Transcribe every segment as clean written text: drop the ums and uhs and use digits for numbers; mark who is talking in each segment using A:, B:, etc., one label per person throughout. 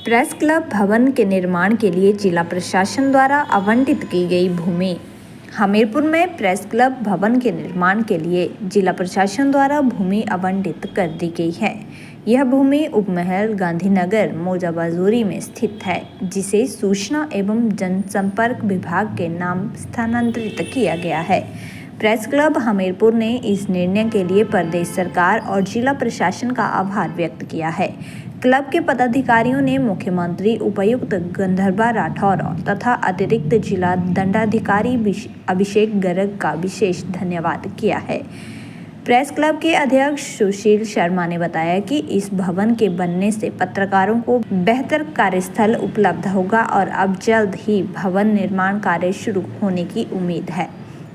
A: Press club भवन के निर्माण के लिए जिला प्रशासन द्वारा आवंटित की गई भूमि। हमीरपुर में प्रेस क्लब भवन के निर्माण के लिए जिला प्रशासन द्वारा भूमि आवंटित कर दी गई है। यह भूमि उपमहल गांधीनगर मौजाबाजोरी में स्थित है, जिसे सूचना एवं जनसंपर्क विभाग के नाम स्थानांतरित किया गया है। प्रेस क्लब हमीरपुर ने इस निर्णय के लिए प्रदेश सरकार और जिला प्रशासन का आभार व्यक्त किया है। क्लब के पदाधिकारियों ने मुख्यमंत्री उपायुक्त गंधर्वा राठौर तथा अतिरिक्त जिला दंडाधिकारी अभिषेक गर्ग का विशेष धन्यवाद किया है। प्रेस क्लब के अध्यक्ष सुशील शर्मा ने बताया कि इस भवन के बनने से पत्रकारों को बेहतर कार्यस्थल उपलब्ध होगा और अब जल्द ही भवन निर्माण कार्य शुरू होने की उम्मीद है।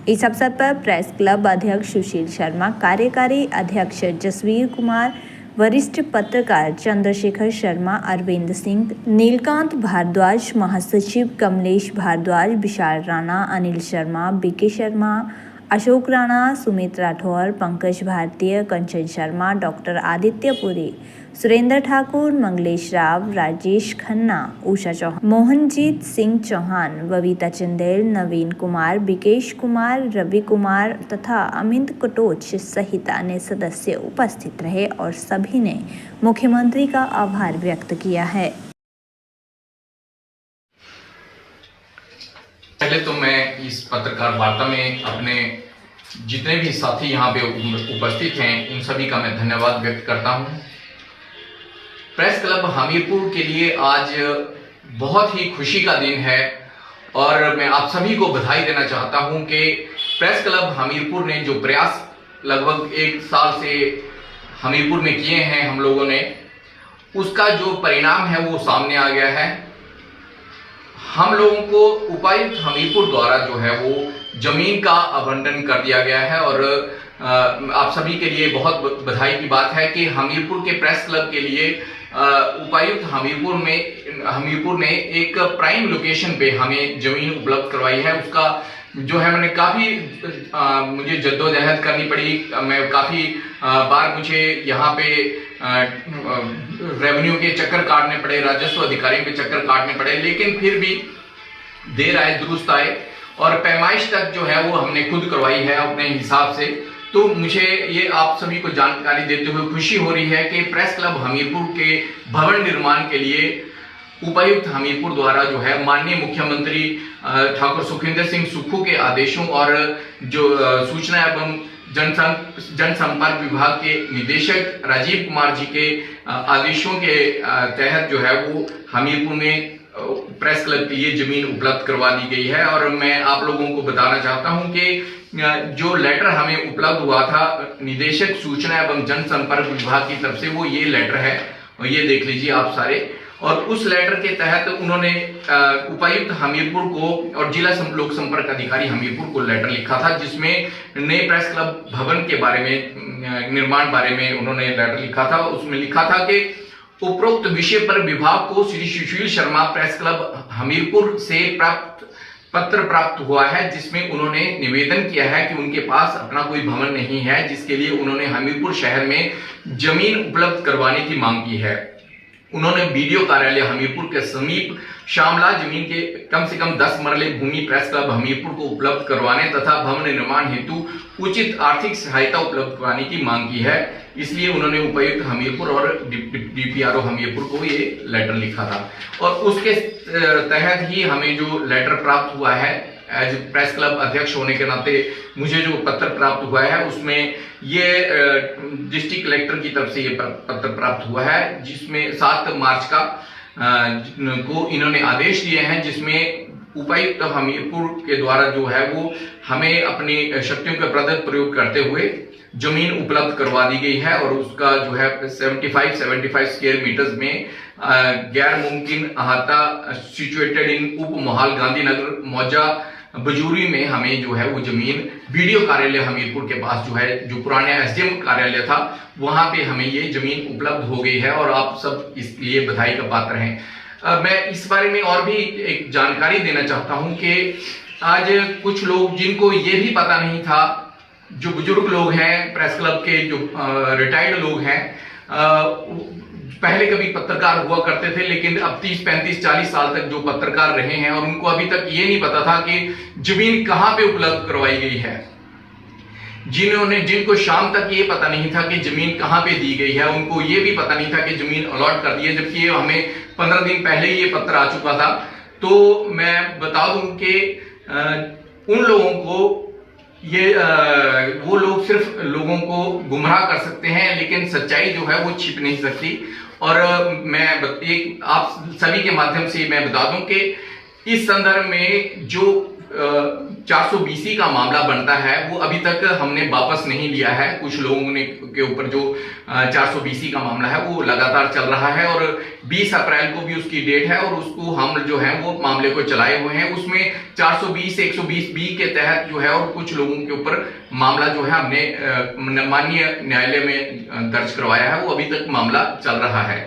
A: इस अवसर पर प्रेस क्लब अध्यक्ष सुशील शर्मा, कार्यकारी अध्यक्ष जसवीर कुमार, वरिष्ठ पत्रकार चंद्रशेखर शर्मा, अरविंद सिंह, नीलकांत भारद्वाज, महासचिव कमलेश भारद्वाज, विशाल राणा, अनिल शर्मा, बीके शर्मा, अशोक राणा, सुमित राठौर, पंकज भारतीय, कंचन शर्मा, डॉक्टर आदित्य पुरी, सुरेंद्र ठाकुर, मंगलेश राव, राजेश खन्ना, उषा चौहान, मोहनजीत सिंह चौहान, बबीता चंदेल, नवीन कुमार, विकेश कुमार, रवि कुमार तथा अमित कटोच सहित अन्य सदस्य उपस्थित रहे और सभी ने मुख्यमंत्री का आभार व्यक्त किया है।
B: पहले तो मैं इस पत्रकार वार्ता में अपने जितने भी साथी यहाँ पे उपस्थित हैं, उन सभी का मैं धन्यवाद व्यक्त करता हूँ। प्रेस क्लब हमीरपुर के लिए आज बहुत ही खुशी का दिन है और मैं आप सभी को बधाई देना चाहता हूँ कि प्रेस क्लब हमीरपुर ने जो प्रयास लगभग 1 साल से हमीरपुर में किए हैं हम लोगों ने, उसका जो परिणाम है वो सामने आ गया है। हम लोगों को उपायुक्त हमीरपुर द्वारा जो है वो जमीन का आवंटन कर दिया गया है और आप सभी के लिए बहुत बधाई की बात है कि हमीरपुर के प्रेस क्लब के लिए उपायुक्त हमीरपुर ने एक प्राइम लोकेशन पे हमें जमीन उपलब्ध करवाई है। उसका जो है मैंने काफ़ी मुझे जद्दोजहद करनी पड़ी। मैं काफ़ी बार मुझे यहाँ पे रेवेन्यू के चक्कर काटने पड़े, राजस्व अधिकारियों के चक्कर काटने पड़े, लेकिन फिर भी देर आए दुरुस्त आए और पैमाइश तक जो है वो हमने खुद करवाई है अपने हिसाब से। तो मुझे ये आप सभी को जानकारी देते हुए खुशी हो रही है कि प्रेस क्लब हमीरपुर के भवन निर्माण के लिए उपायुक्त हमीरपुर द्वारा जो है माननीय मुख्यमंत्री ठाकुर सुखविंदर सिंह सुक्खू के आदेशों और जो सूचना एवं जनसंपर्क विभाग के निदेशक राजीव कुमार जी के आदेशों के तहत जो है वो हमीरपुर में प्रेस क्लब के लिए जमीन उपलब्ध करवा दी गई है। और मैं आप लोगों को बताना चाहता हूं कि जो लेटर हमें उपलब्ध हुआ था निदेशक सूचना एवं जनसंपर्क विभाग की तरफ से, वो ये लेटर है और ये देख लीजिए आप सारे। और उस लेटर के तहत उन्होंने उपायुक्त हमीरपुर को और जिला लोक संपर्क अधिकारी हमीरपुर को लेटर लिखा था, जिसमें नए प्रेस क्लब भवन के बारे में, निर्माण बारे में उन्होंने लेटर लिखा था। उसमें लिखा था कि उपरोक्त विषय पर विभाग को श्री सुशील शर्मा प्रेस क्लब हमीरपुर से पत्र प्राप्त हुआ है, जिसमें उन्होंने निवेदन किया है कि उनके पास अपना कोई भवन नहीं है, जिसके लिए उन्होंने हमीरपुर शहर में जमीन उपलब्ध करवाने की मांग की है। उन्होंने बीडीओ कार्यालय हमीरपुर के समीप श्यामला जमीन के कम से कम 10 मरले भूमि प्रेस क्लब हमीरपुर को उपलब्ध करवाने तथा भवन निर्माण हेतु उचित आर्थिक सहायता उपलब्ध करवाने की मांग की है। इसलिए उन्होंने उपायुक्त हमीरपुर और डीपीआरओ हमीरपुर को ये लेटर लिखा था और उसके तहत ही हमें जो लेटर प्राप्त हुआ है, एज प्रेस क्लब अध्यक्ष होने के नाते मुझे जो पत्र प्राप्त हुआ है उसमें ये डिस्ट्रिक्ट कलेक्टर की तरफ से ये पत्र प्राप्त हुआ है, जिसमें 7 मार्च को इन्होंने आदेश दिए हैं, जिसमें उपायुक्त हमीरपुर के द्वारा जो है वो हमें अपनी शक्तियों का प्रयोग करते हुए जमीन उपलब्ध करवा दी गई है। और उसका जो है 75 स्क्वायर मीटर्स में गैर मुमकिन अहाता सिचुएटेड इन उप मोहाल गांधीनगर मौजा बजूरी में हमें जो है वो जमीन बीडीओ कार्यालय हमीरपुर के पास जो है, जो पुराने एसडीएम कार्यालय था, वहां पे हमें ये जमीन उपलब्ध हो गई है और आप सब इसलिए बधाई का पात्र हैं। मैं इस बारे में और भी एक जानकारी देना चाहता हूं कि आज कुछ लोग जिनको ये भी पता नहीं था, जो बुजुर्ग लोग हैं प्रेस क्लब के, जो रिटायर्ड लोग हैं, पहले कभी पत्रकार हुआ करते थे, लेकिन अब 30, 35, 40 साल तक जो पत्रकार रहे हैं और उनको अभी तक ये नहीं पता था कि जमीन कहां पे उपलब्ध करवाई गई है। जिनको शाम तक ये पता नहीं था कि जमीन कहां पे दी गई है, उनको ये भी पता नहीं था कि जमीन अलॉट कर दी है, जबकि ये हमें 15 दिन पहले ही ये पत्र आ चुका था। तो मैं बता दूं कि उन लोगों को वो लोग सिर्फ लोगों को गुमराह कर सकते हैं, लेकिन सच्चाई जो है वो छिप नहीं सकती। और मैं आप सभी के माध्यम से मैं बता दूं कि इस संदर्भ में जो 420 का मामला बनता है वो अभी तक हमने वापस नहीं लिया है। कुछ लोगों ने के ऊपर जो 420 का मामला है वो लगातार चल रहा है और 20 अप्रैल को भी उसकी डेट है और उसको हम जो है वो मामले को चलाए हुए हैं। उसमें 420 120 बी के तहत जो है और कुछ लोगों के ऊपर मामला जो है हमने माननीय न्यायालय में दर्ज करवाया है, वो अभी तक मामला चल रहा है।